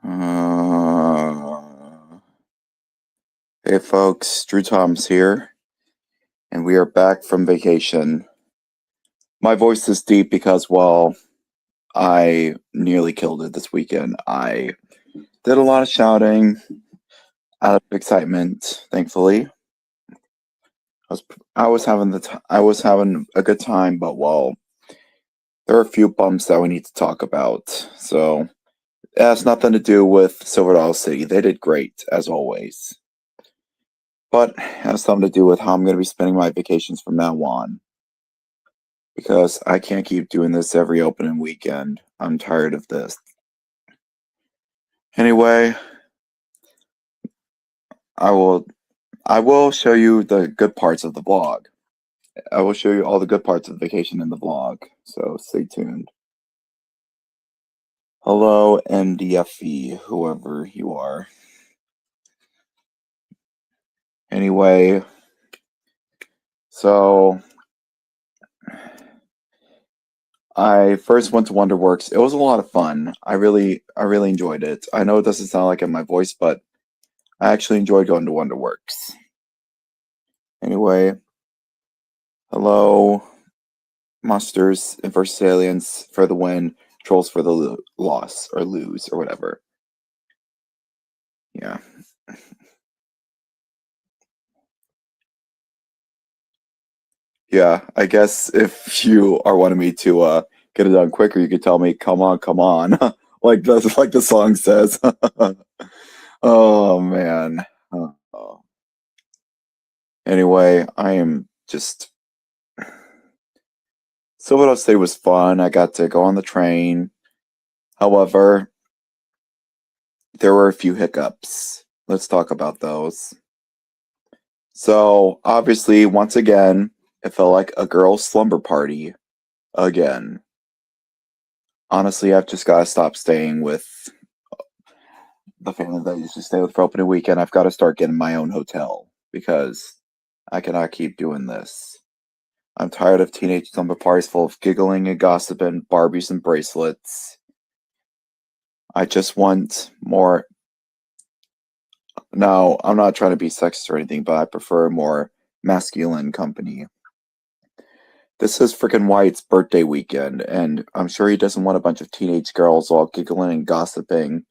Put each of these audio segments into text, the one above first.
Uh, hey folks, Drew Tom's here, and we are back from vacation. My voice is deep because, well, I nearly killed it this weekend. I did a lot of shouting out of excitement, thankfully. I was having I was having a good time, but well, there are a few bumps that we need to talk about. So it has nothing to do with Silver Dollar City. They did great as always. But it has something to do with how I'm going to be spending my vacations from now on. Because I can't keep doing this every opening weekend. I'm tired of this. Anyway, I will I will show you the good parts of the vlog. I will show you all the good parts of the vacation in the vlog. So stay tuned. Hello MDFE, whoever you are. Anyway, so I first went to Wonderworks. It was a lot of fun. I really enjoyed it. I know it doesn't sound like it in my voice, but I actually enjoyed going to Wonderworks. Anyway, hello monsters versus aliens for the win, trolls for the loss or lose or whatever. Yeah. Yeah, I guess if you are wanting me to get it done quicker, you could tell me, "Come on, come on," like the song says. Oh man. Oh. Anyway, I am just. So what I'll say was fun. I got to go on the train. However, there were a few hiccups. Let's talk about those. So obviously, once again, it felt like a girl's slumber party again. Honestly, I've just got to stop staying with the family that I used to stay with for opening weekend. I've got to start getting my own hotel because I cannot keep doing this. I'm tired of teenage slumber parties full of giggling and gossiping, Barbies and bracelets. I just want more. No, I'm not trying to be sexist or anything, but I prefer more masculine company. This is freaking Wyatt's birthday weekend, and I'm sure he doesn't want a bunch of teenage girls all giggling and gossiping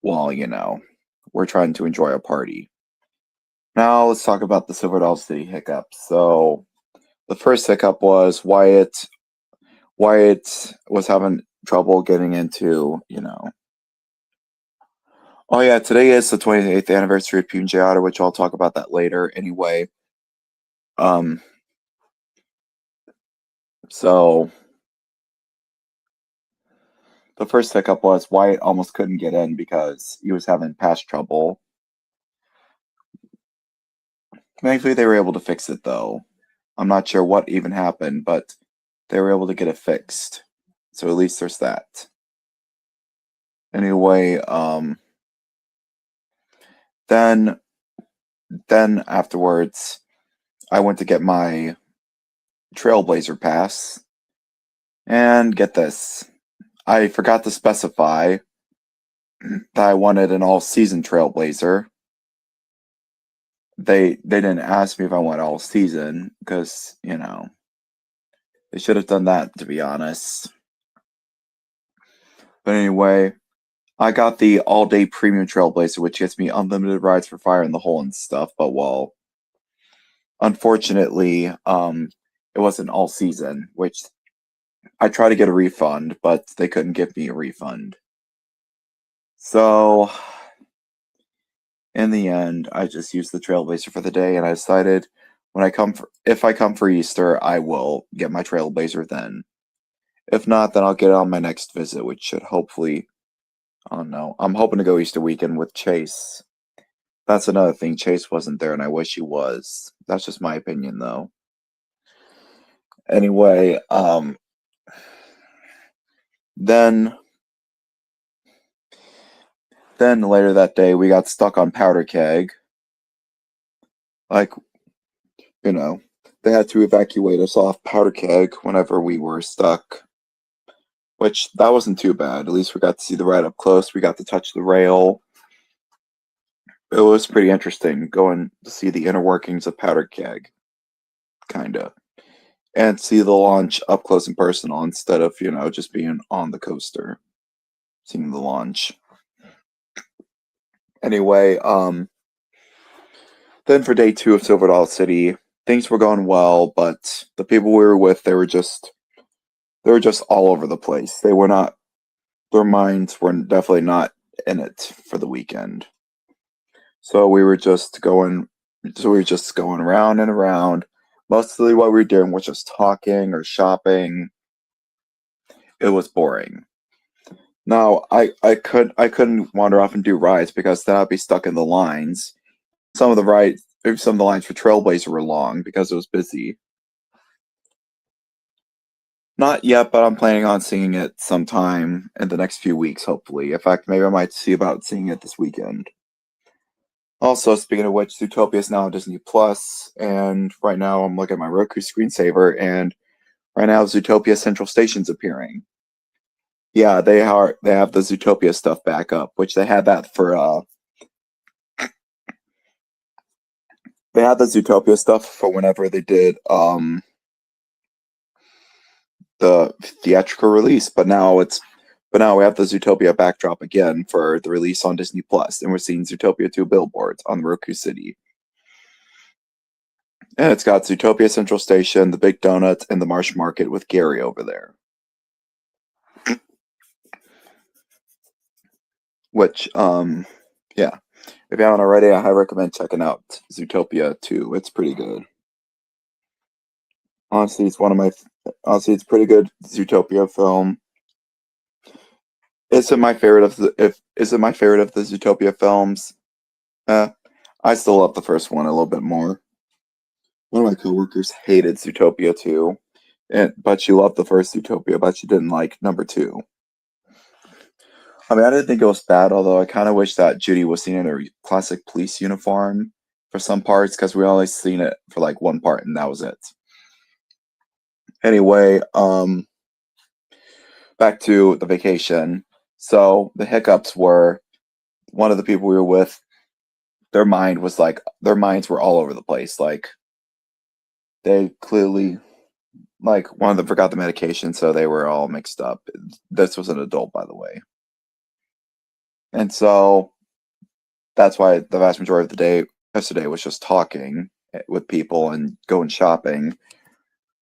while, we're trying to enjoy a party. Now, let's talk about the Silver Dollar City hiccups. So, the first hiccup was Wyatt was having trouble getting into. Oh, yeah, today is the 28th anniversary of Puget Otter, which I'll talk about that later anyway. Um, so the first hiccup was Wyatt almost couldn't get in because he was having pass trouble. Thankfully, they were able to fix it though. I'm not sure what even happened, but they were able to get it fixed. So at least there's that. Anyway, then afterwards, I went to get my Trailblazer pass, and get this, I forgot to specify that I wanted an all-season Trailblazer. They didn't ask me if I want all season because they should have done that, to be honest. But anyway, I got the all-day premium Trailblazer, which gets me unlimited rides for Fire in the Hole and stuff. But well, unfortunately, it wasn't all season, which I tried to get a refund, but they couldn't give me a refund. So in the end, I just used the Trailblazer for the day, and I decided if I come for Easter, I will get my Trailblazer then. If not, then I'll get it on my next visit, which should hopefully, I don't know. I'm hoping to go Easter weekend with Chase. That's another thing. Chase wasn't there, and I wish he was. That's just my opinion, though. Anyway, then later that day, we got stuck on Powder Keg. Like, they had to evacuate us off Powder Keg whenever we were stuck. which that wasn't too bad. At least we got to see the ride up close. We got to touch the rail. It was pretty interesting going to see the inner workings of Powder Keg, kinda, and see the launch up close and personal instead of just being on the coaster, seeing the launch. Anyway, then for day 2 of Silver Dollar City, things were going well, but the people we were with, they were just all over the place. They were not, their minds were definitely not in it for the weekend. So we were just going around and around. Mostly what we were doing was just talking or shopping. It was boring. Now I couldn't wander off and do rides because then I'd be stuck in the lines. Some of the lines for Trailblazer were long because it was busy. Not yet, but I'm planning on seeing it sometime in the next few weeks, hopefully. In fact, maybe I might see about seeing it this weekend. Also, speaking of which, Zootopia is now on Disney Plus, and right now I'm looking at my Roku screensaver, and right now Zootopia Central Station's appearing. Yeah, they have the Zootopia stuff back up, which they had that for they had the Zootopia stuff for whenever they did the theatrical release, but now we have the Zootopia backdrop again for the release on Disney Plus, and we're seeing Zootopia 2 billboards on Roku City. And it's got Zootopia Central Station, the Big Donut, and the Marsh Market with Gary over there. Which, yeah. If you haven't already, I highly recommend checking out Zootopia 2. It's pretty good. Honestly, it's a pretty good Zootopia film. Is it my favorite of the Zootopia films? I still love the first one a little bit more. One of my coworkers hated Zootopia 2, but she loved the first Zootopia, but she didn't like number 2. I mean, I didn't think it was bad, although I kind of wish that Judy was seen in her classic police uniform for some parts, because we only seen it for like one part, and that was it. Anyway, back to the vacation. So the hiccups were, one of the people we were with, their minds were all over the place. Like, they clearly, like, one of them forgot the medication, so they were all mixed up. This was an adult, by the way. And so that's why the vast majority of the day yesterday was just talking with people and going shopping.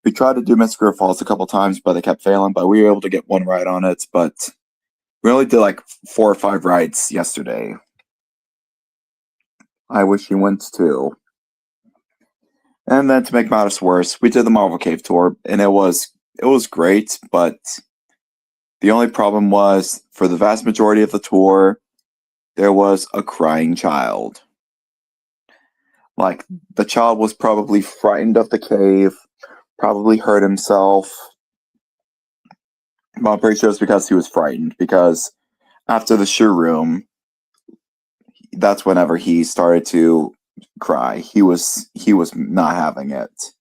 We tried to do Mystical Falls a couple times, but they kept failing. But we were able to get one ride on it. But we only did like 4 or 5 rides yesterday. I wish you went too. And then to make matters worse, we did the Marvel Cave tour, and it was great. But the only problem was, for the vast majority of the tour, there was a crying child. Like, the child was probably frightened of the cave, probably hurt himself. But I'm pretty sure it's because he was frightened, because after the shoe room, that's whenever he started to cry. He was not having it.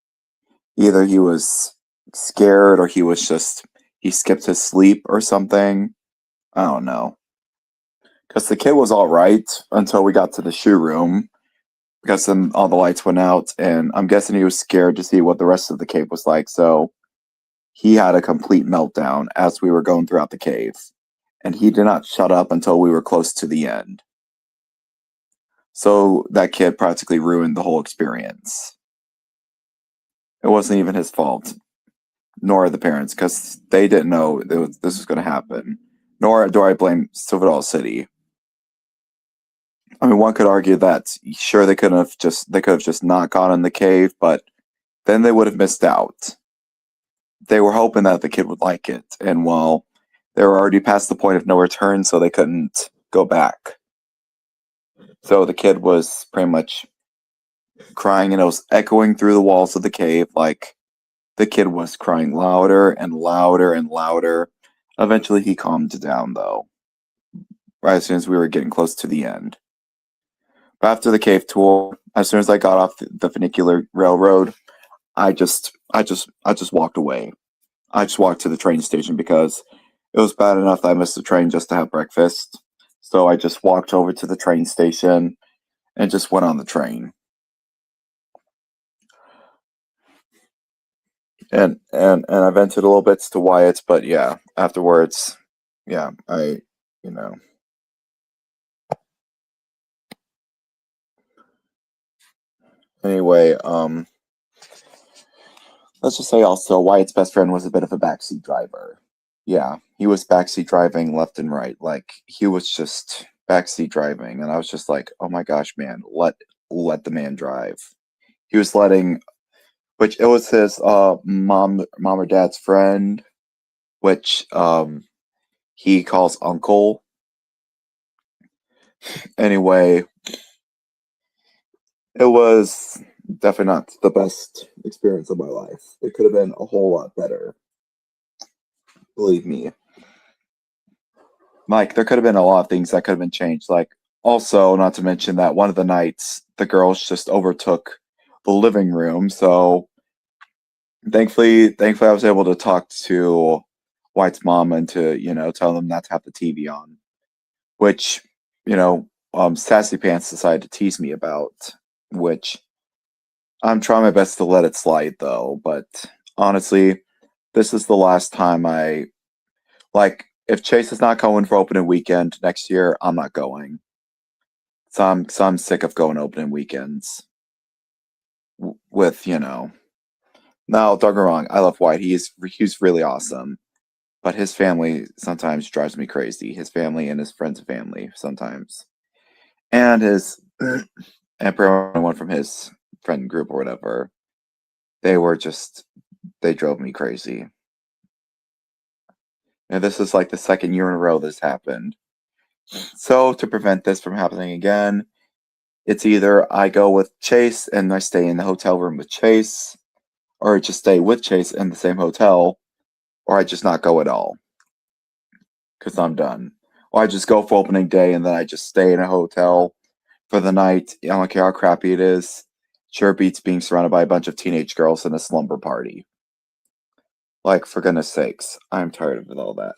Either he was scared, or he skipped his sleep or something. I don't know. Because the kid was all right until we got to the shoe room, because then all the lights went out, and I'm guessing he was scared to see what the rest of the cave was like, so he had a complete meltdown as we were going throughout the cave, and he did not shut up until we were close to the end. So that kid practically ruined the whole experience. It wasn't even his fault, nor the parents, because they didn't know this was going to happen. Nor do I blame Silver Dollar City. I mean, one could argue that sure they could have just not gone in the cave, but then they would have missed out. They were hoping that the kid would like it, and well, they were already past the point of no return, so they couldn't go back. So the kid was pretty much crying, and it was echoing through the walls of the cave. Like, the kid was crying louder and louder and louder. Eventually he calmed down, though, right as soon as we were getting close to the end. But after the cave tour, as soon as I got off the funicular railroad, I just walked away. I just walked to the train station, because It was bad enough that I missed the train just to have breakfast. So I just walked over to the train station and just went on the train. And I vented a little bit to Wyatt, but yeah, afterwards, yeah, you know. Anyway, let's just say also Wyatt's best friend was a bit of a backseat driver. Yeah, he was backseat driving left and right. Like he was just backseat driving, and I was just like, "Oh my gosh, man, let the man drive." He was letting, which it was his mom or dad's friend, which he calls uncle. Anyway, it was definitely not the best experience of my life. It could have been a whole lot better. Believe me. Like there could have been a lot of things that could have been changed. Like also, not to mention that one of the nights the girls just overtook the living room. So thankfully I was able to talk to White's mom and to, tell them not to have the TV on. Which, Sassy Pants decided to tease me about, which I'm trying my best to let it slide though, but honestly, this is the last time if Chase is not going for opening weekend next year, I'm not going. So I'm sick of going opening weekends with, Now, don't get me wrong, I love White. He's really awesome. But his family sometimes drives me crazy. His family and his friends' family sometimes. And his and everyone from his friend group or whatever. They drove me crazy. And this is like the second year in a row this happened. So to prevent this from happening again, it's either I go with Chase and I stay in the hotel room with Chase, or I just stay with Chase in the same hotel, or I just not go at all because I'm done. Or I just go for opening day and then I just stay in a hotel for the night. I don't care how crappy it is. Sure beats being surrounded by a bunch of teenage girls in a slumber party. Like, for goodness sakes, I'm tired of all that.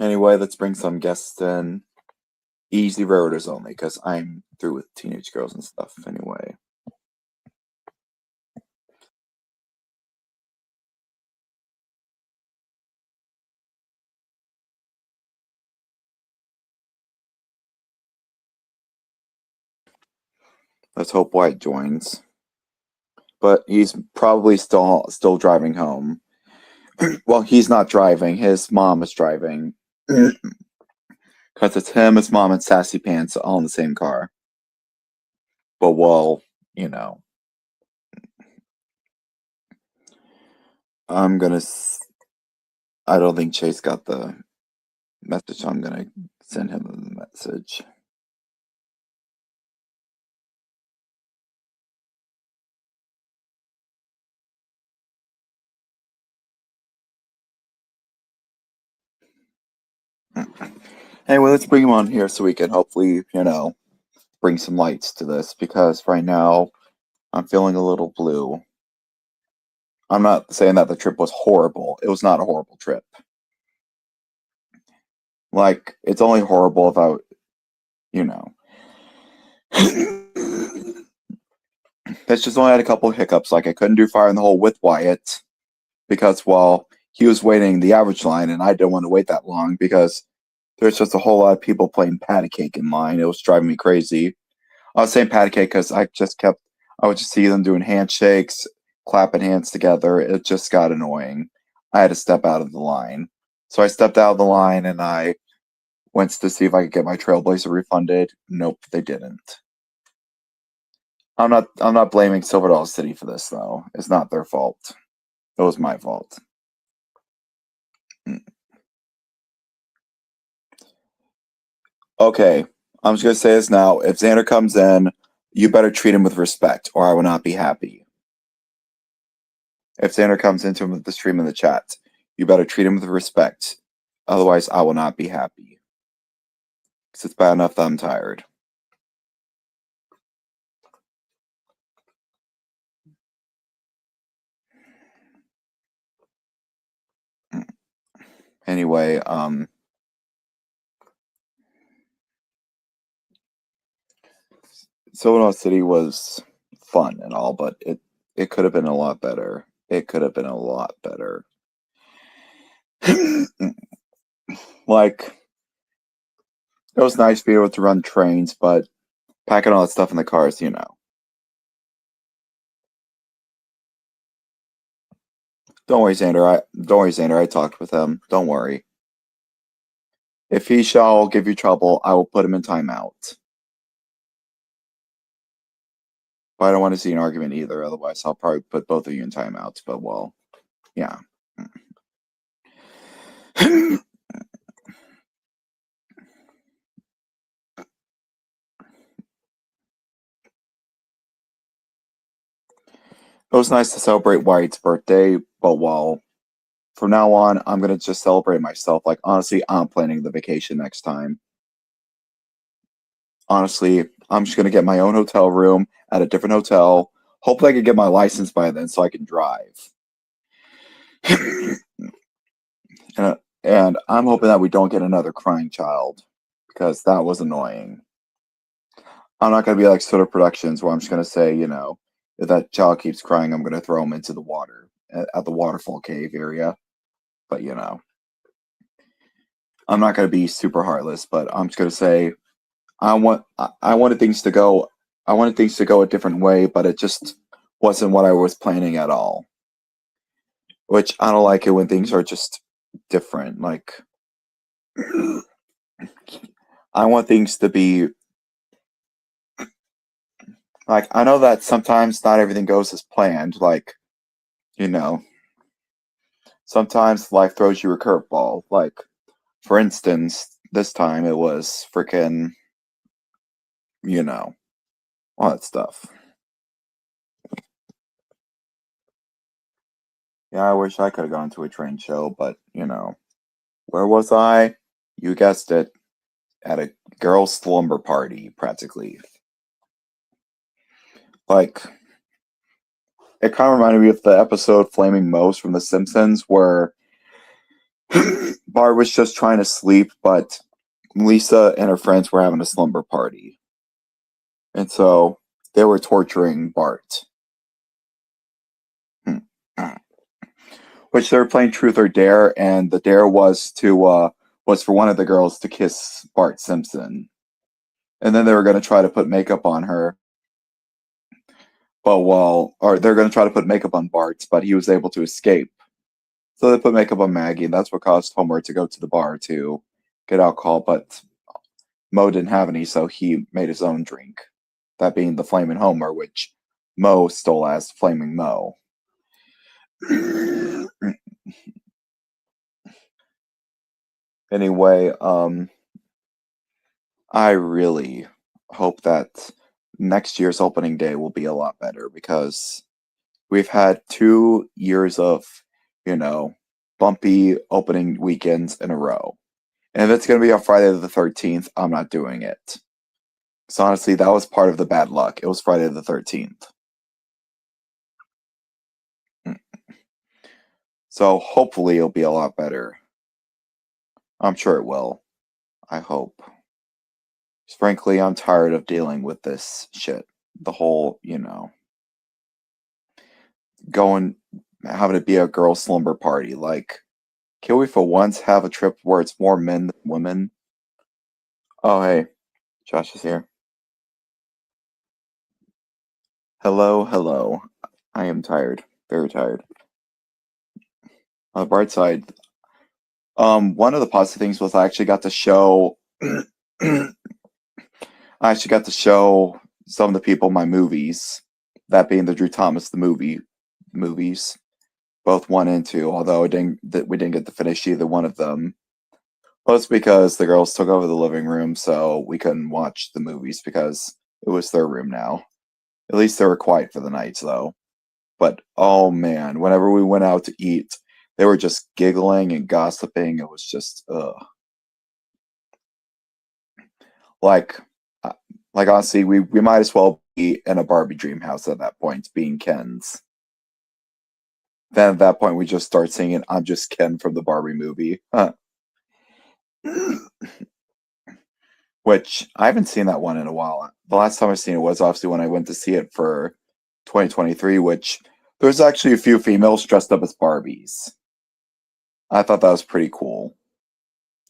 Anyway, let's bring some guests in. Easy roaders only, because I'm through with teenage girls and stuff anyway. Let's hope White joins. But he's probably still driving home. Well, he's not driving. His mom is driving. Because it's him, his mom, and Sassy Pants all in the same car. But, well, you know. I'm gonna. I don't think Chase got the message, so I'm gonna send him the message. Anyway, let's bring him on here so we can hopefully, bring some lights to this because right now I'm feeling a little blue. I'm not saying that the trip was horrible. It was not a horrible trip. Like, it's only horrible if you know. It's just only had a couple of hiccups. Like, I couldn't do fire in the hole with Wyatt because, well, he was waiting the average line and I didn't want to wait that long because there's just a whole lot of people playing patty cake in line. It was driving me crazy. I was saying patty cake because I would just see them doing handshakes, clapping hands together. It just got annoying. I had to step out of the line. So I stepped out of the line and I went to see if I could get my Trailblazer refunded. Nope, they didn't. I'm not blaming Silver Dollar City for this though. It's not their fault. It was my fault. Okay, I'm just gonna say this now. If Xander comes in, you better treat him with respect, or I will not be happy. If Xander comes into the stream in the chat, you better treat him with respect. Otherwise, I will not be happy. Because it's bad enough that I'm tired. Anyway, Silver City was fun and all, but it could have been a lot better. It could have been a lot better. Like, it was nice to be able to run trains, but packing all that stuff in the cars, you know. Don't worry, Xander. I talked with him. Don't worry. If he shall give you trouble, I will put him in timeout. But I don't want to see an argument either. Otherwise, I'll probably put both of you in timeouts. But well, yeah. It was nice to celebrate Wyatt's birthday, but well, from now on, I'm gonna just celebrate myself. Like honestly, I'm planning the vacation next time. Honestly, I'm just gonna get my own hotel room at a different hotel. Hopefully, I can get my license by then so I can drive. And I'm hoping that we don't get another crying child because that was annoying. I'm not gonna be like Soda Productions where I'm just gonna say, you know, if that child keeps crying, I'm gonna throw him into the water at the waterfall cave area. But you know, I'm not gonna be super heartless, but I'm just gonna say I wanted things to go a different way, but it just wasn't what I was planning at all. Which I don't like it when things are just different. Like I want things to be like I know that sometimes not everything goes as planned. Like, you know, sometimes life throws you a curveball. Like, for instance, this time it was freaking, you know, all that stuff. Yeah, I wish I could have gone to a train show, but you know, where was I? You guessed it, at a girls' slumber party, practically. Like, it kind of reminded me of the episode Flaming Moe's from The Simpsons, where Bart was just trying to sleep, but Lisa and her friends were having a slumber party. And so they were torturing Bart. Which they were playing Truth or Dare, and the dare was for one of the girls to kiss Bart Simpson. And then they were gonna try to put makeup on her. Or they're gonna try to put makeup on Bart, but he was able to escape. So they put makeup on Maggie, and that's what caused Homer to go to the bar to get alcohol, but Moe didn't have any, so he made his own drink. That being the Flamin' Homer, which Moe stole as Flaming Moe. Anyway, I really hope that next year's opening day will be a lot better because we've had 2 years of, you know, bumpy opening weekends in a row. And if it's going to be on Friday the 13th, I'm not doing it. So honestly, that was part of the bad luck. It was Friday the 13th. So hopefully it'll be a lot better. I'm sure it will. I hope. Frankly, I'm tired of dealing with this shit. The whole, you know, going, having it be a girl slumber party. Like, can we for once have a trip where it's more men than women? Oh, hey, Josh is here. Hello, hello. I am tired. Very tired. On the bright side, one of the positive things was I actually got to show I actually got to show some of the people my movies, that being the Drew Thomas the movies, both 1 and 2. Although we didn't get to finish either one of them. Well, it's because the girls took over the living room, so we couldn't watch the movies because it was their room now. At least they were quiet for the night, though. But oh man, whenever we went out to eat, they were just giggling and gossiping. It was just ugh. Like, uh, like honestly, we might as well be in a Barbie dream house at that point, being Ken's. Then at that point, we just start singing "I'm Just Ken" from the Barbie movie, which I haven't seen that one in a while. The last time I've seen it was obviously when I went to see it for 2023, which there's actually a few females dressed up as Barbies. I thought that was pretty cool.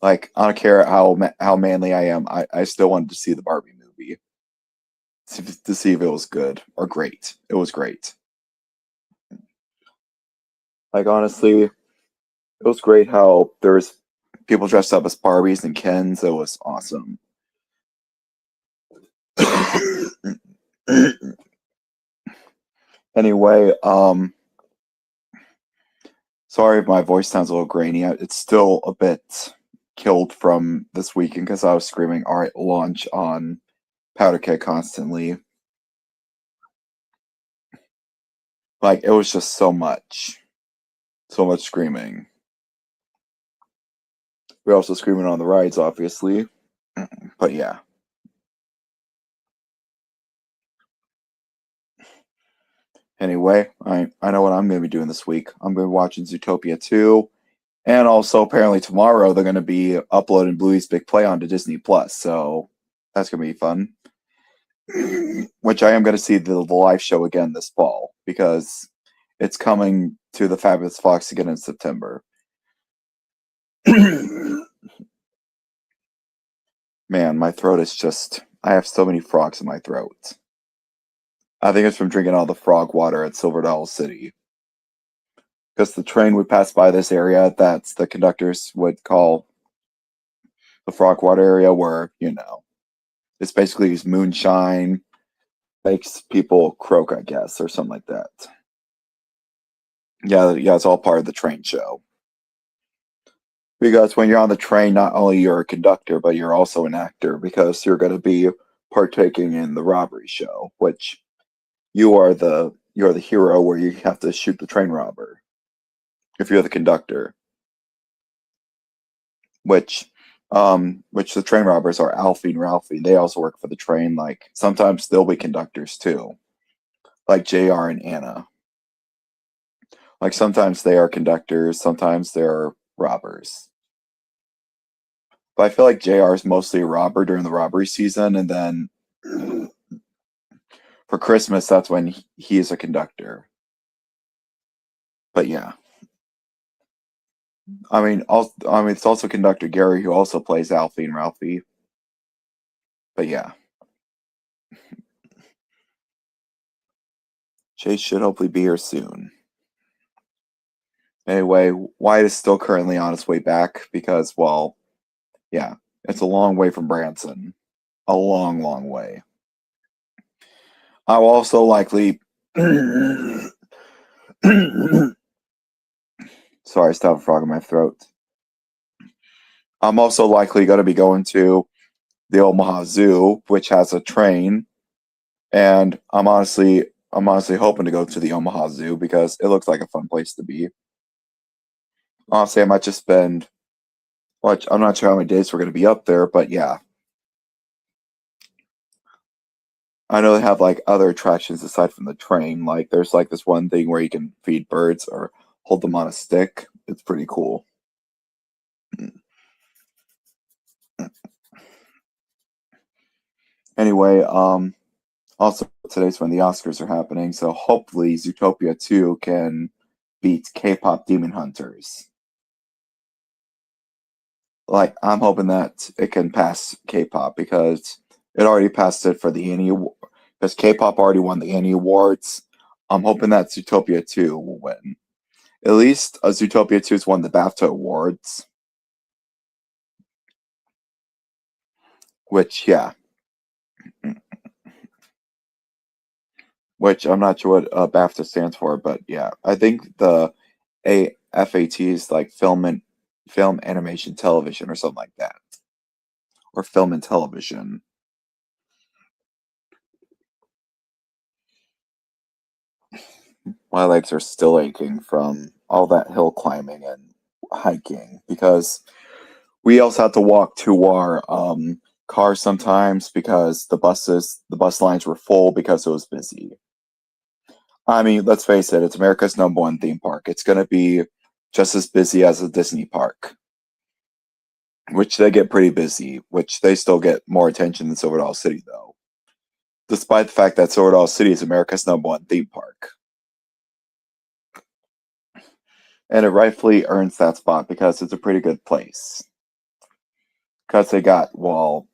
Like, I don't care how manly I am, I still wanted to see the Barbie movie to see if it was good or great. It was great. Like, honestly, it was great how there's people dressed up as Barbies and Kens. It was awesome. Anyway, sorry if my voice sounds a little grainy. It's still a bit killed from this weekend because I was screaming, "All right, launch" on Powder Keg constantly. Like, it was just so much screaming. We're also screaming on the rides, obviously. But yeah. Anyway, I know what I'm going to be doing this week. I'm going to be watching Zootopia 2. And also, apparently, tomorrow they're going to be uploading Bluey's Big Play onto Disney Plus. So that's going to be fun. Which I am going to see the live show again this fall because it's coming to the Fabulous Fox again in September. Man, my throat is just. I have so many frogs in my throat. I think it's from drinking all the frog water at Silver Dollar City. Because the train would pass by this area that's the conductors would call the frog water area, where, it's basically moonshine, makes people croak, I guess, or something like that. Yeah, it's all part of the train show. Because when you're on the train, not only you're a conductor, but you're also an actor because you're going to be partaking in the robbery show, which you're the hero where you have to shoot the train robber. If you're the conductor, which the train robbers are Alfie and Ralphie. They also work for the train. Like, sometimes they'll be conductors too, like JR and Anna. Like, sometimes they are conductors, sometimes they're robbers. But I feel like JR is mostly a robber during the robbery season, and then for Christmas, that's when he is a conductor. But yeah, it's also conductor Gary who also plays Alfie and Ralphie. But yeah, Chase should hopefully be here soon. Anyway, Wyatt is still currently on his way back because, well, yeah, it's a long way from Branson. A long, long way. I will also likely. Sorry, I still have a frog in my throat. I'm also likely going to be going to the Omaha Zoo, which has a train, and I'm honestly hoping to go to the Omaha Zoo because it looks like a fun place to be. Honestly, I might just spend. Well, I'm not sure how many days we're going to be up there, but yeah. I know they have like other attractions aside from the train. Like, there's like this one thing where you can feed birds or hold them on a stick. It's pretty cool. Anyway, also today's when the Oscars are happening, so hopefully Zootopia 2 can beat K-pop Demon Hunters. Like, I'm hoping that it can pass K-pop because it already passed it for the Annie Award. Because K-pop already won the Annie Awards. I'm hoping that Zootopia 2 will win. At least Zootopia 2 has won the BAFTA Awards. Which, yeah. Which I'm not sure what BAFTA stands for, but yeah. I think the AFAT is like film, animation, television, or something like that. Or film and television. My legs are still aching from all that hill climbing and hiking because we also had to walk to our car sometimes because the bus lines were full because it was busy. I mean, let's face it, it's America's #1 theme park. It's going to be just as busy as a Disney park, which they get pretty busy, which they still get more attention than Silver Dollar City, though, despite the fact that Silver Dollar City is America's #1 theme park. And it rightfully earns that spot because it's a pretty good place. Because they got, well,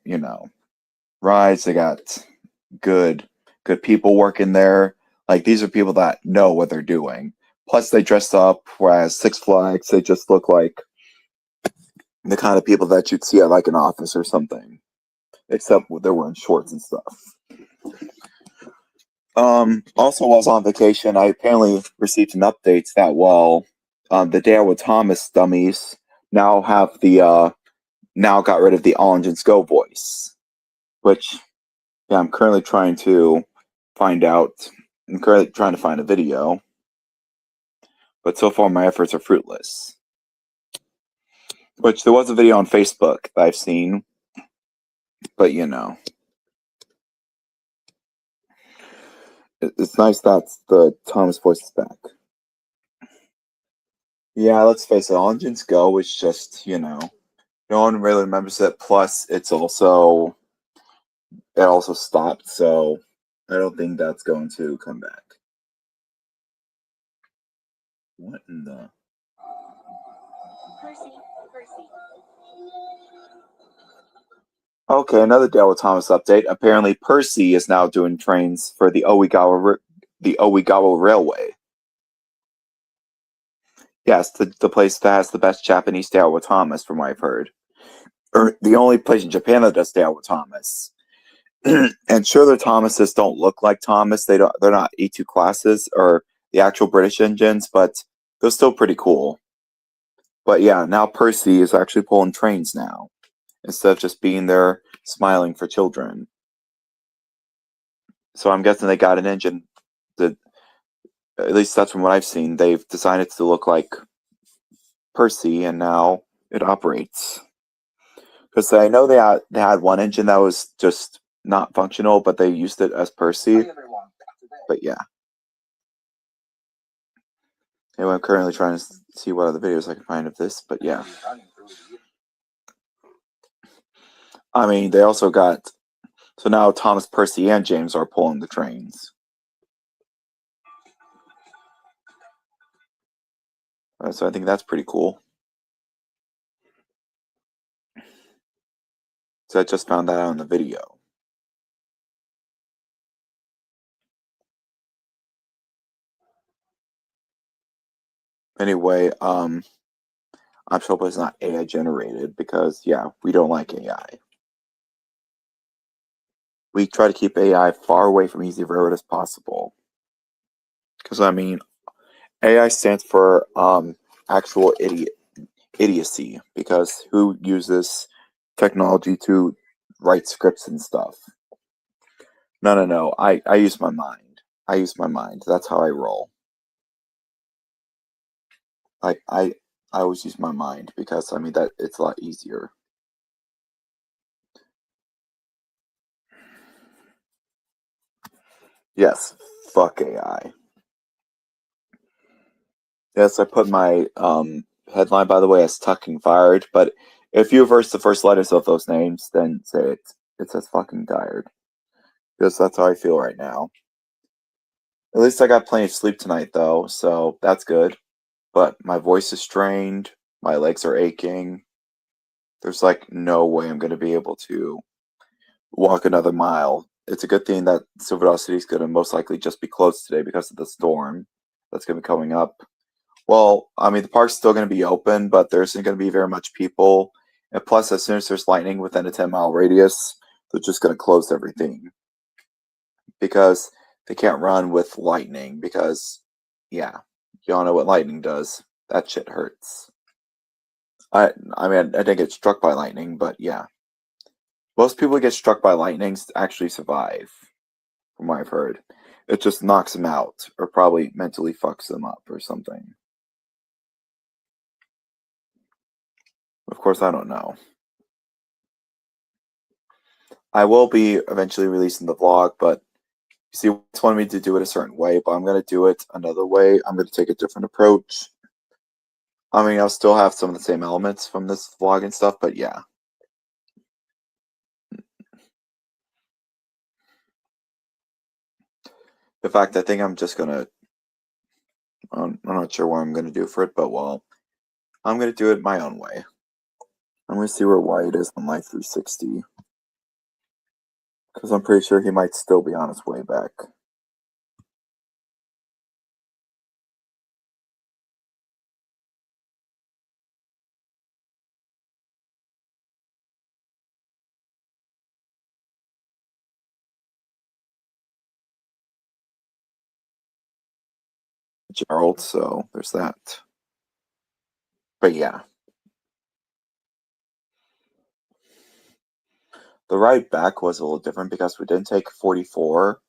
rides, they got good people working there. Like, these are people that know what they're doing. Plus, they dress up, whereas Six Flags, they just look like the kind of people that you'd see at like an office or something, except they're wearing shorts and stuff. Also, while I was on vacation, I apparently received an update that the Dale with Thomas dummies now have the now got rid of the All Engines Go voice, which I'm currently trying to find out. I'm currently trying to find a video, but so far my efforts are fruitless. Which there was a video on Facebook that I've seen, but it's nice that the Thomas voice is back. Yeah, let's face it, All Engines Go is just, no one really remembers it. Plus, it also stopped, so I don't think that's going to come back. What in the? Percy. Okay, another Dale Thomas update. Apparently, Percy is now doing trains for the Oigawa Railway. Yes, the place that has the best Japanese Dale Thomas, from what I've heard, or the only place in Japan that does Dale Thomas. And sure, the Thomases don't look like Thomas. They're not E2 classes or the actual British engines, but they're still pretty cool. But yeah, now Percy is actually pulling trains now, instead of just being there smiling for children. So I'm guessing they got an engine that, at least that's from what I've seen, they've designed it to look like Percy, and now it operates. Because I know they had one engine that was just not functional, but they used it as Percy. But yeah. Anyway, I'm currently trying to see what other videos I can find of this, but yeah. I mean, they also got... So now Thomas, Percy, and James are pulling the trains. So I think that's pretty cool. So I just found that out in the video. Anyway, I'm sure it's not AI generated because, yeah, we don't like AI. We try to keep AI far away from Easy Railroad as possible. Because, I mean, AI stands for actual idiocy, because who uses technology to write scripts and stuff? No. I use my mind. That's how I roll. I always use my mind because, I mean, that it's a lot easier. Yes, fuck AI. Yes, I put my headline, by the way, as Tucking Fired, but if you reverse the first letters of those names, then say it says fucking tired. Because that's how I feel right now. At least I got plenty of sleep tonight, though, so that's good. But my voice is strained, my legs are aching. There's like no way I'm going to be able to walk another mile. It's a good thing that Silver Dollar City is going to most likely just be closed today because of the storm that's going to be coming up. Well, I mean, the park's still going to be open, but there isn't going to be very much people. And plus, as soon as there's lightning within a 10-mile radius, they're just going to close everything. Because they can't run with lightning, because, yeah, y'all know what lightning does. That shit hurts. I mean, I didn't get struck by lightning, but yeah. Most people who get struck by lightning actually survive, from what I've heard. It just knocks them out, or probably mentally fucks them up or something. Of course, I don't know. I will be eventually releasing the vlog, but See, it's wanted me to do it a certain way, but I'm gonna do it another way. I'm gonna take a different approach. I mean, I'll still have some of the same elements from this vlog and stuff, but yeah. In fact, I think I'm just gonna. I'm not sure what I'm gonna do for it, but well, I'm gonna do it my own way. I'm gonna see where Wyatt is on Life 360. Because I'm pretty sure he might still be on his way back. Gerald, so there's that. But yeah. The ride back was a little different because we didn't take 44.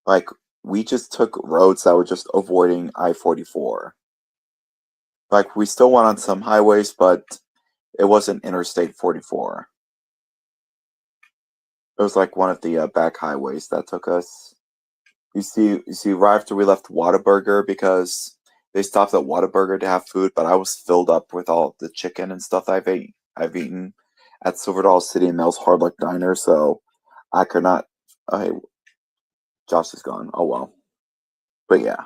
Like, we just took roads that were just avoiding I-44. Like, we still went on some highways, but it wasn't Interstate 44. It was like one of the back highways that took us. You see, right after we left Whataburger, because they stopped at Whataburger to have food, but I was filled up with all the chicken and stuff I've eaten at Silver Dollar City and Mel's Hard Luck Diner, so I could not. Oh, hey, Josh is gone. Oh well, but yeah.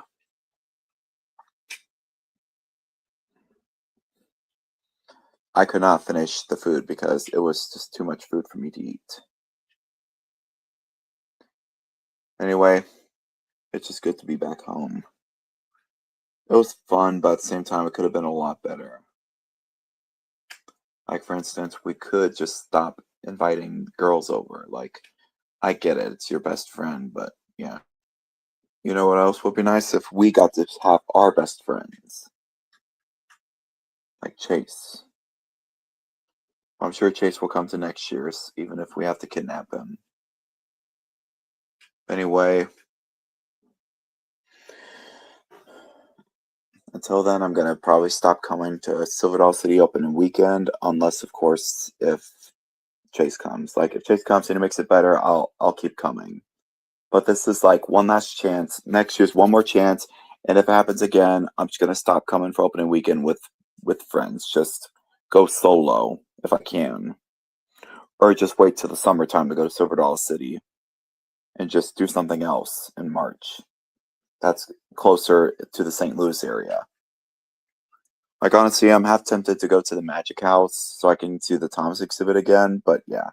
I could not finish the food because it was just too much food for me to eat. Anyway, it's just good to be back home. It was fun, but at the same time, it could have been a lot better. Like, for instance, we could just stop inviting girls over. Like, I get it, it's your best friend, but yeah. You know what else would be nice? If we got to have our best friends. Like Chase. I'm sure Chase will come to next year's, even if we have to kidnap him. Anyway, until then, I'm going to probably stop coming to Silver Dollar City opening weekend, unless, of course, if Chase comes. Like, if Chase comes and it makes it better, I'll keep coming. But this is like one last chance. Next year's one more chance, and if it happens again, I'm just going to stop coming for opening weekend with friends. Just go solo if I can. Or just wait till the summertime to go to Silver Dollar City and just do something else in March. That's closer to the St. Louis area. Like, honestly, I'm half tempted to go to the Magic House so I can see the Thomas exhibit again, but yeah.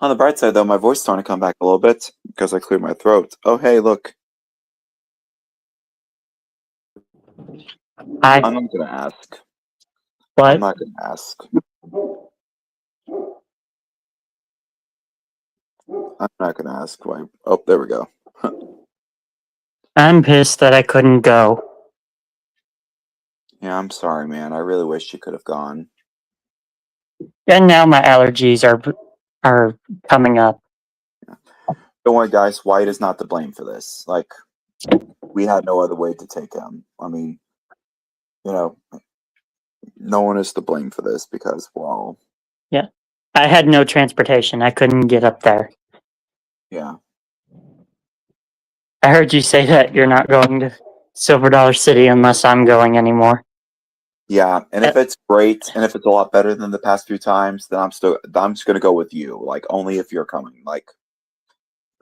On the bright side, though, my voice is starting to come back a little bit because I cleared my throat. Oh, hey, look. Hi. I'm not going to ask. What? I'm not going to ask. I'm not going to ask why. Oh, there we go. I'm pissed that I couldn't go. Yeah, I'm sorry, man. I really wish you could have gone. And now my allergies are coming up. Don't worry, guys. White is not to blame for this. Like, we had no other way to take him. I mean, you know, no one is to blame for this because, well... Yeah. I had no transportation. I couldn't get up there. Yeah. I heard you say that you're not going to Silver Dollar City unless I'm going anymore. Yeah, and if it's great, and if it's a lot better than the past few times, then I'm just gonna go with you. Like, only if you're coming. Like,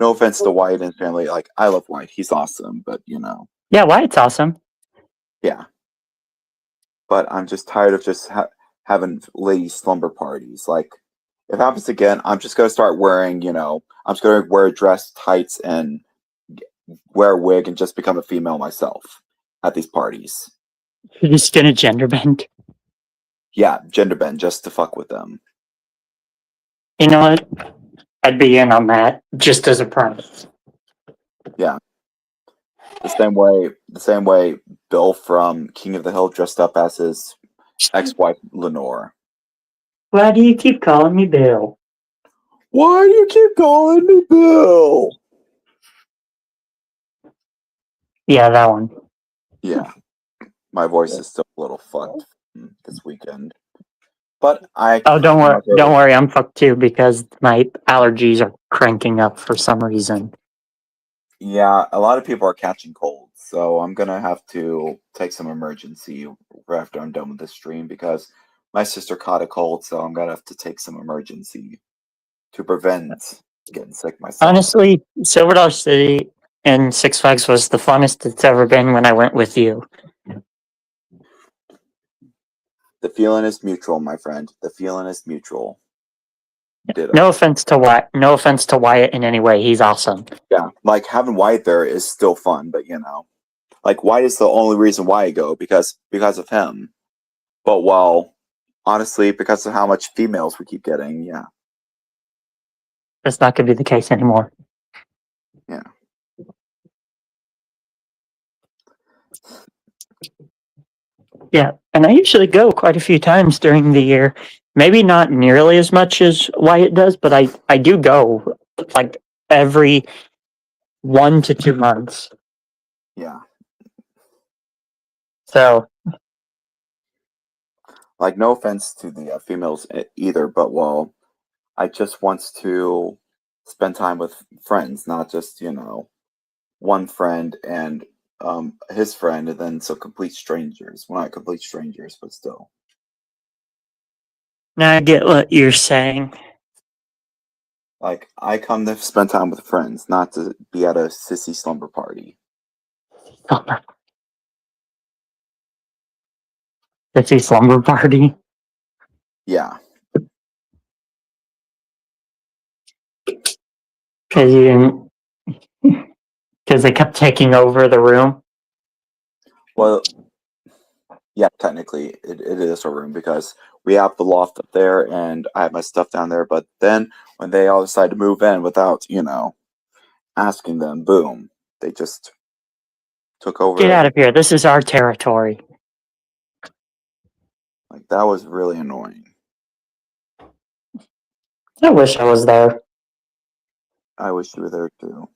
no offense to Wyatt and family. Like, I love Wyatt. He's awesome, but you know. Yeah, Wyatt's awesome. Yeah. But I'm just tired of just having lady slumber parties. Like, if it happens again, I'm just gonna start wearing, I'm just gonna wear a dress, tights, and wear a wig and just become a female myself at these parties. You're just gonna gender bend. Yeah, gender bend just to fuck with them. You know what? I'd be in on that just as a prank. Yeah. The same way Bill from King of the Hill dressed up as his ex-wife Lenore. Why do you keep calling me Bill? Why do you keep calling me Bill? Yeah, that one. Yeah. My voice is still a little fucked this weekend. But don't worry, I'm fucked too because my allergies are cranking up for some reason. Yeah, a lot of people are catching colds, so I'm gonna have to take some emergency right after I'm done with this stream because my sister caught a cold, so I'm gonna have to take some emergency to prevent getting sick myself. Honestly, Silver Dollar City and Six Flags was the funnest it's ever been when I went with you. The feeling is mutual, my friend. The feeling is mutual. Ditto. No offense to Wyatt. No offense to Wyatt in any way. He's awesome. Yeah, like having Wyatt there is still fun, but like Wyatt is the only reason why I go because of him. But well, honestly, because of how much females we keep getting, yeah. That's not going to be the case anymore. Yeah. Yeah, and I usually go quite a few times during the year. Maybe not nearly as much as Wyatt does, but I do go like every 1 to 2 months. Yeah. So, like, no offense to the females either, but well, I just wants to spend time with friends, not just one friend and his friend, and then some complete strangers. Well, not complete strangers, but still. now I get what you're saying. Like, I come to spend time with friends, not to be at a sissy slumber party. It's a slumber party. Yeah. Because you didn't. Because they kept taking over the room. Well, yeah, technically it is a room because we have the loft up there and I have my stuff down there. But then when they all decide to move in without, asking them, boom, they just took over Get out of everything. here. This is our territory. Like, that was really annoying. I wish I was there. I wish you were there too.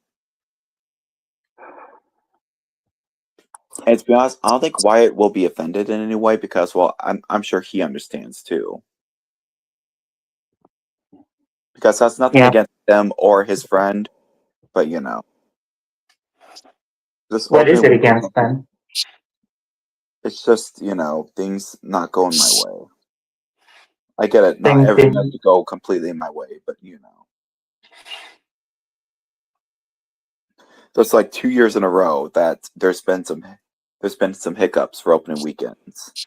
And to be honest, I don't think Wyatt will be offended in any way because, well, I'm sure he understands too. Because that's nothing Yeah. against them or his friend, but just What is it ultimately, against them? it's just things not going my way. I get it. Not Things everything has to go completely my way, but there's like 2 years in a row that there's been some hiccups for opening weekends.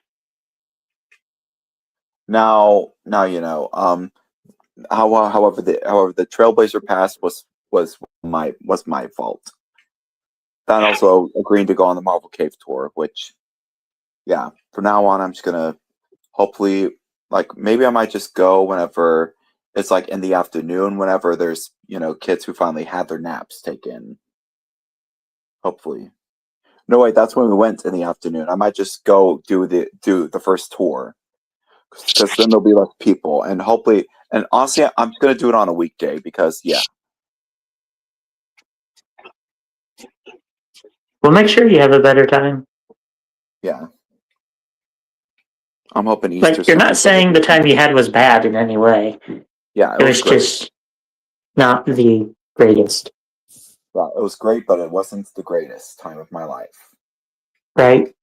Now however the Trailblazer Pass was my fault. That also agreeing to go on the Marvel Cave tour, which from now on I'm just gonna hopefully, like, maybe I might just go whenever it's like in the afternoon, whenever there's kids who finally had their naps taken. Hopefully. No, wait, that's when we went in the afternoon. I might just go do the first tour because then there'll be less people, and hopefully, and honestly, I'm gonna do it on a weekday because Well, make sure you have a better time. yeah, I'm hoping Easter. Like, you're not saying the time you had was bad in any way. Yeah, It was great. just not the greatest. Well, it was great, but it wasn't the greatest time of my life. Right?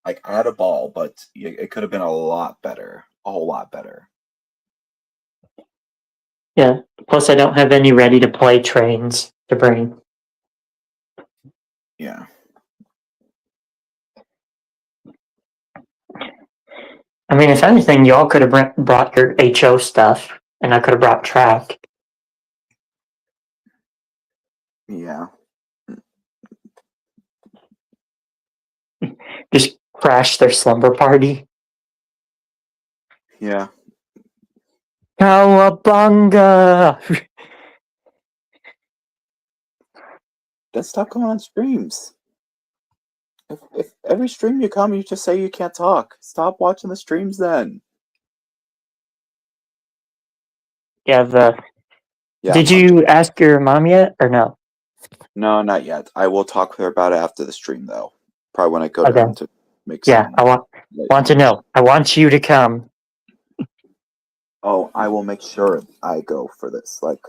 Like, I had a ball, but it could have been a lot better, a whole lot better. Yeah. Plus, I don't have any ready to play trains to bring. Yeah. I mean, if anything, y'all could have brought your HO stuff, and I could have brought track. Yeah. Just crash their slumber party. Yeah. Cowabunga! Then stop going on streams. If every stream you come, you just say you can't talk. Stop watching the streams then. Yeah, Yeah. Did you ask your mom yet, or no? No, not yet. I will talk with her about it after the stream, though. Probably when I go down to make some. Yeah, I want to know. I want you to come. Oh, I will make sure I go for this. Like,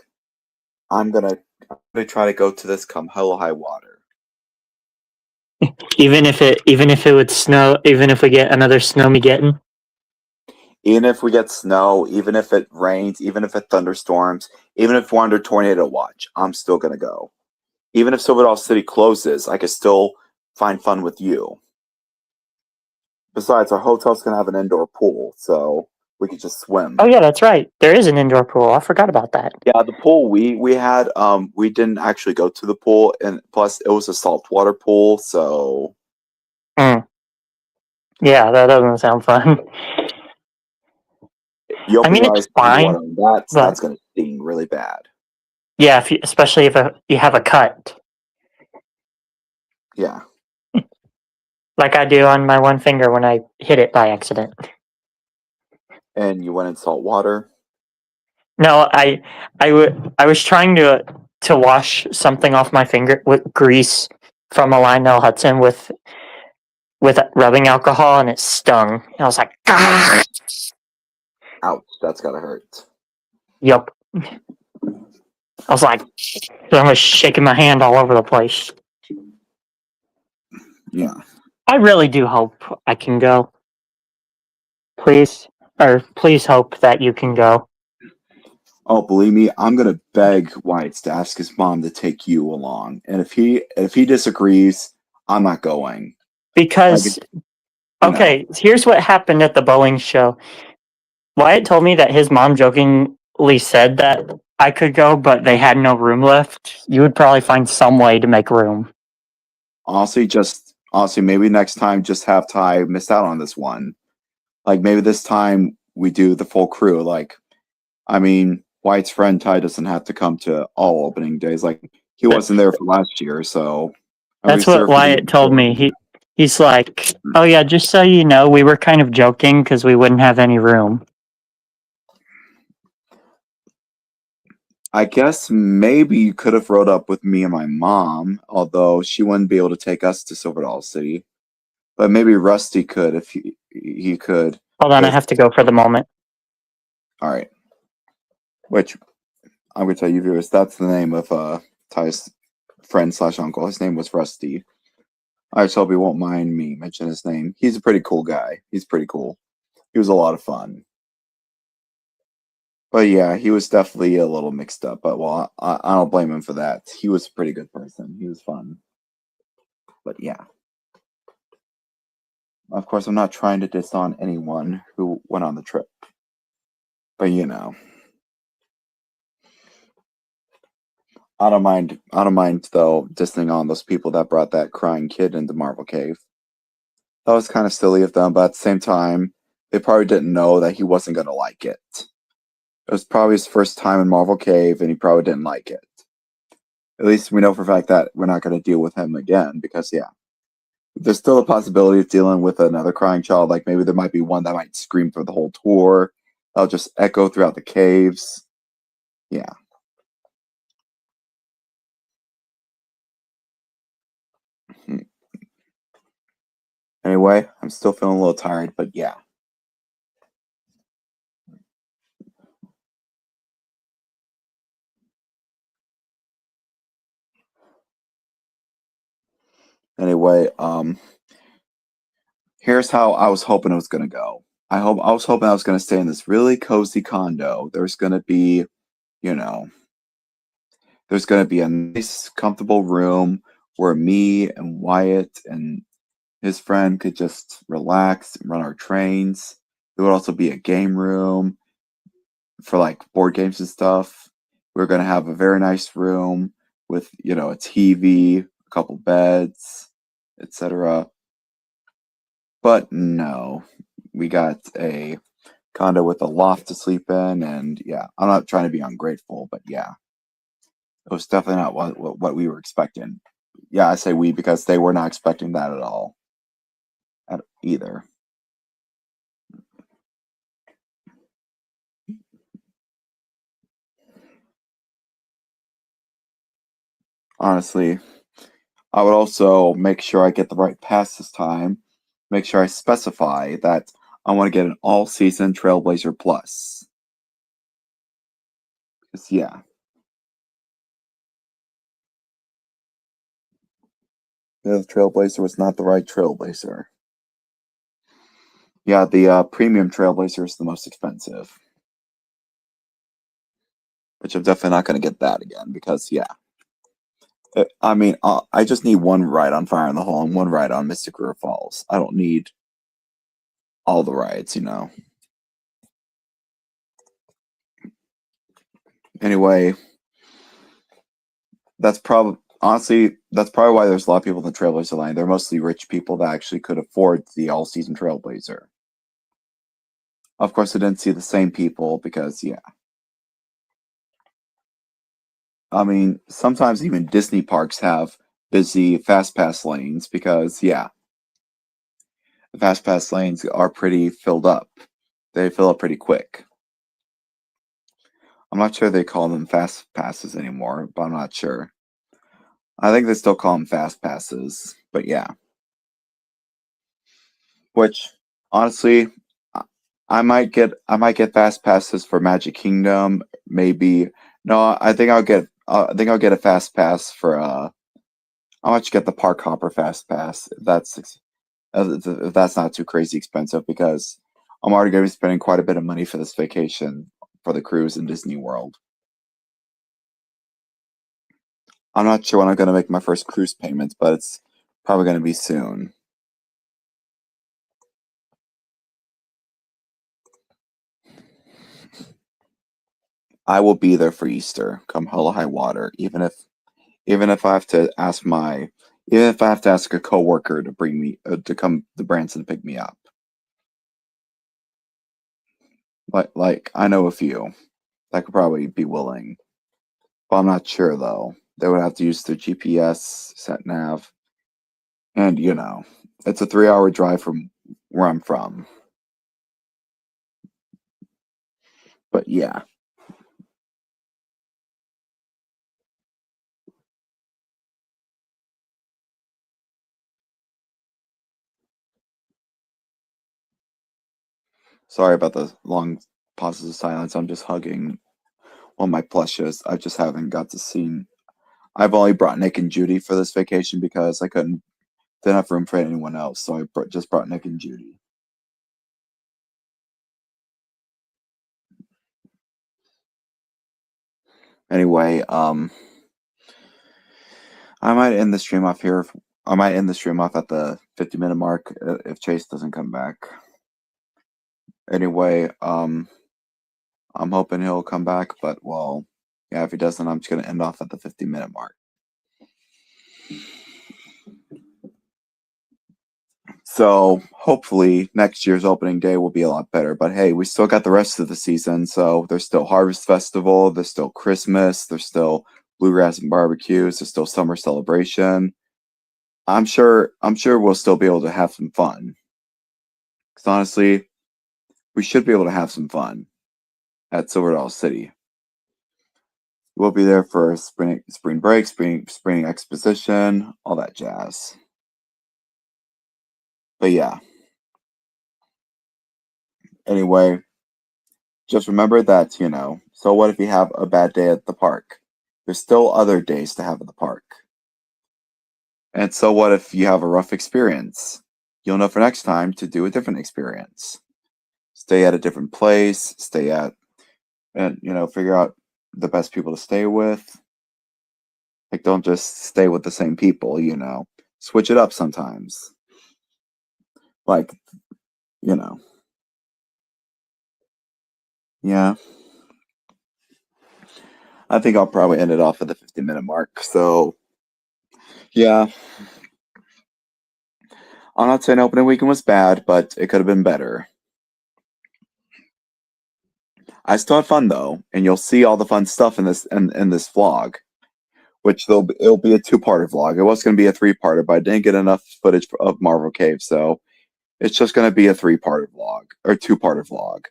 I'm gonna try to go to this come hell or high water. Even if it would snow, even if we get another snowmageddon. Even if we get snow, even if it rains, even if it thunderstorms, even if we're under tornado watch, I'm still gonna go. Even if Silverdale City closes, I could still find fun with you. Besides, our hotel's gonna have an indoor pool, so we could just swim. Oh yeah, that's right. There is an indoor pool. I forgot about that. Yeah, the pool we had, we didn't actually go to the pool, and plus it was a saltwater pool, so Mm. Yeah, that doesn't sound fun. you I open mean, your it's eyes to the fine, water, and that's but gonna sting really bad. yeah, especially if you have a cut, Yeah, like I do on my one finger when I hit it by accident. and you went in salt water. No, I was trying to wash something off my finger with grease from a Lionel Hudson with rubbing alcohol, and it stung. And I was like, ah! Ouch, that's gotta hurt. Yup. I was like, I was shaking my hand all over the place. Yeah. I really do hope I can go. Please, or please hope that you can go. Oh, believe me, I'm gonna beg Whites to ask his mom to take you along, and if he disagrees, I'm not going. Like, Because, you know, okay, here's what happened at the Boeing show. Wyatt told me that his mom jokingly said that I could go, but they had no room left. You would probably find some way to make room. honestly, maybe next time just have Ty miss out on this one. Like maybe this time we do the full crew. Like, I mean, White's friend Ty doesn't have to come to all opening days. Like he wasn't there for last year, so at That's least there what for the Wyatt told year me. before. He's like, oh yeah, just so you know, we were kind of joking because we wouldn't have any room. I guess maybe you could have rode up with me and my mom, although she wouldn't be able to take us to Silver Dollar City. But maybe Rusty could if he could. Hold on, I 'Cause- have to go for the moment. all right, which I'm gonna tell you viewers, that's the name of Ty's friend slash uncle. His name was Rusty. I just hope he won't mind me mentioning his name. He's a pretty cool guy. He's pretty cool. He was a lot of fun. But yeah, he was definitely a little mixed up. But well, I don't blame him for that. He was a pretty good person. He was fun. But yeah. Of course, I'm not trying to diss on anyone who went on the trip. But you know. I don't mind though dissing on those people that brought that crying kid into Marvel Cave. That was kind of silly of them, but at the same time, they probably didn't know that he wasn't gonna like it. It was probably his first time in Marvel Cave, and he probably didn't like it. At least we know for a fact that we're not gonna deal with him again, because yeah. There's still a possibility of dealing with another crying child, like maybe there might be one that might scream through the whole tour. That'll just echo throughout the caves. Yeah. Anyway, I'm still feeling a little tired, but yeah. Anyway, here's how I was hoping it was gonna go. I was hoping I was gonna stay in this really cozy condo. There's gonna be, you know, there's gonna be a nice, comfortable room where me and Wyatt and his friend could just relax and run our trains. There would also be a game room for like board games and stuff. We're gonna have a very nice room with, a TV, a couple beds, etc. But no, we got a condo with a loft to sleep in, and yeah, I'm not trying to be ungrateful, but yeah, it was definitely not what we were expecting. Yeah, I say we because they were not expecting that at all, either. Honestly, I would also make sure I get the right pass this time. Make sure I specify that I want to get an all-season Trailblazer Plus. Because yeah, The Trailblazer was not the right Trailblazer. Yeah, the premium Trailblazer is the most expensive. Which I'm definitely not going to get that again because, yeah. I mean, I just need one ride on Fire in the Hole and one ride on Mystic River Falls. I don't need all the rides, you know. Anyway, that's probably honestly that's probably why there's a lot of people in the Trailblazer line. They're mostly rich people that actually could afford the all-season Trailblazer. Of course, I didn't see the same people because, yeah. I mean, sometimes even Disney parks have busy fast pass lanes because, yeah, the fast pass lanes are pretty filled up. They fill up pretty quick. I'm not sure they call them fast passes anymore, but I'm not sure. I think they still call them fast passes, but yeah. Which honestly, I might get fast passes for Magic Kingdom. Maybe no, I think I'll get a fast pass for I'll actually get the Park Hopper fast pass if that's not too crazy expensive because I'm already going to be spending quite a bit of money for this vacation for the cruise in Disney World. I'm not sure when I'm going to make my first cruise payments, but it's probably going to be soon. I will be there for Easter, come hell or high water, even if I have to ask a coworker to bring me to come to Branson to pick me up. Like I know a few that could probably be willing, but I'm not sure though. They would have to use their GPS, sat nav, and you know, it's a 3-hour drive from where I'm from. But yeah, sorry about the long pauses of silence. I'm just hugging one of my plushes. I just haven't got to see. I've only brought Nick and Judy for this vacation because I didn't have room for anyone else, so just brought Nick and Judy. Anyway, I might end the stream off here. I might end the stream off at the 50-minute mark if Chase doesn't come back. Anyway, I'm hoping he'll come back, but well, yeah, if he doesn't, I'm just gonna end off at the 50-minute mark. So hopefully next year's opening day will be a lot better. But hey, we still got the rest of the season. So there's still Harvest Festival, there's still Christmas, there's still Bluegrass and Barbecues, there's still Summer Celebration. I'm sure we'll still be able to have some fun. Because honestly, we should be able to have some fun at Silver Dollar City. We'll be there for spring break, spring exposition, all that jazz. But yeah. Anyway, just remember that, you know, so what if you have a bad day at the park? There's still other days to have at the park. And so what if you have a rough experience? You'll know for next time to do a different experience. Stay at a different place, and you know, figure out the best people to stay with. Like don't just stay with the same people, you know. Switch it up sometimes. Like, you know. Yeah. I think I'll probably end it off at the 50-minute mark. So, yeah. I'm not saying opening weekend was bad, but it could have been better. I still had fun though, and you'll see all the fun stuff in this vlog, which it'll be a two-parter vlog. It was going to be a three-parter, but I didn't get enough footage of Marvel Cave, so it's just going to be a three-parter vlog or two-parter vlog.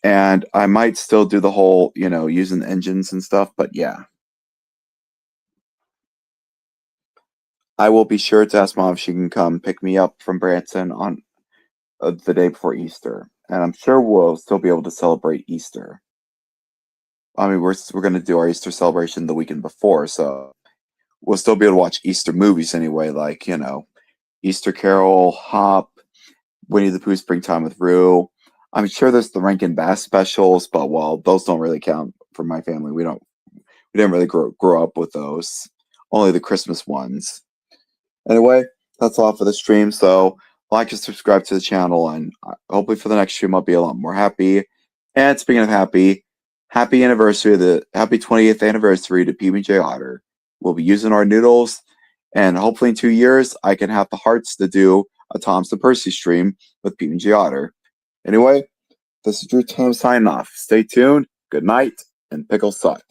And I might still do the whole, you know, using engines and stuff, but yeah. I will be sure to ask Mom if she can come pick me up from Branson on the day before Easter, and I'm sure we'll still be able to celebrate Easter. I mean, we're going to do our Easter celebration the weekend before, so we'll still be able to watch Easter movies anyway, like, Easter Carol, Hop, Winnie the Pooh, Springtime with Rue. I'm sure there's the Rankin Bass specials, but well, those don't really count for my family. We didn't really grow up with those. Only the Christmas ones. Anyway, that's all for the stream. So like and subscribe to the channel, and hopefully for the next stream I'll be a lot more happy. And speaking of happy anniversary, the happy 20th anniversary to PB&J Otter. We'll be using our noodles, and hopefully in 2 years I can have the hearts to do a Tom's to Percy stream with PB&J Otter. Anyway, this is Drew Tom signing off. Stay tuned, good night, and pickles suck.